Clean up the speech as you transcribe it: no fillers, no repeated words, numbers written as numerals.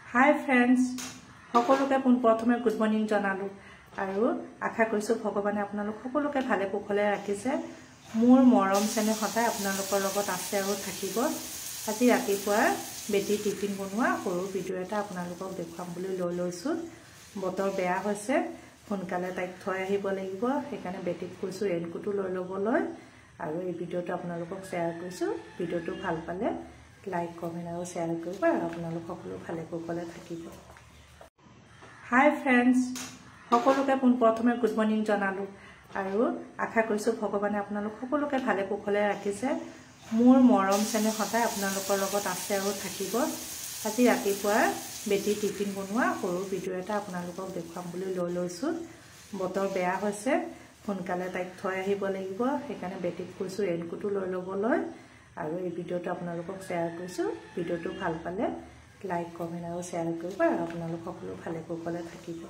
hi friends সকলোকে প্ৰথমে good morning জনালো আৰু আশা কৰিছো ভগৱানে আপোনালোক সকলোকে ভালে কুশলে ৰাখিছে মোৰ মৰম চেনে সদায় আপোনালোকৰ লগত আছে আৰু থাকিব আজি ৰাতিপুৱা বেটি টিফিন বনোৱা সৰু ভিডিও এটা আপোনালোকক দেখুৱাম বুলি লৈ লৈছো বতৰ বেয়া হৈছে সোনকালে তাইক থৈ আহিব লাগিব সেইকাৰণে বেটিক কৈছো ৰেইনকোটটো লৈ ল'বলৈ আৰু এই ভিডিওটো আপোনালোকক শেয়াৰ কৰিছো ভিডিওটো ভাল পালে লাইক কমেন্ট আৰু শেয়াৰ কৰিব আৰু আপোনালোক সকলো ভালে কুশলে থাকিব हाय फ्रेंड्स সকলোকে প্ৰথমে গুড মৰ্নিং জনালো আৰু আশা কৰিছো ভগৱানে আপোনালোক সকলোকে ভালে কুশলে ৰাখিছে মোৰ মৰম চেনে সদায় আপোনালোকৰ লগত আছে আৰু থাকিব আজি ৰাতিপুৱা বেটি টিফিন বনোৱা সৰু ভিডিও এটা আপোনালোকক দেখুৱাম বুলি লৈ লৈছো বতৰ বেয়া হৈছে সোনকালে তাইক থৈ আহিব লাগিব সেইকাৰণে বেটিক কৈছো ৰেইনকোটটো লৈ ল'বলৈ আৰু এই ভিডিওটো আপোনালোকক শেয়াৰ কৰিছো ভিডিওটো ভাল পালে লাইক কমেন্ট আৰু শেয়াৰ কৰিব আৰু আপোনালোক সকলো ভালে কুশলে থাকিব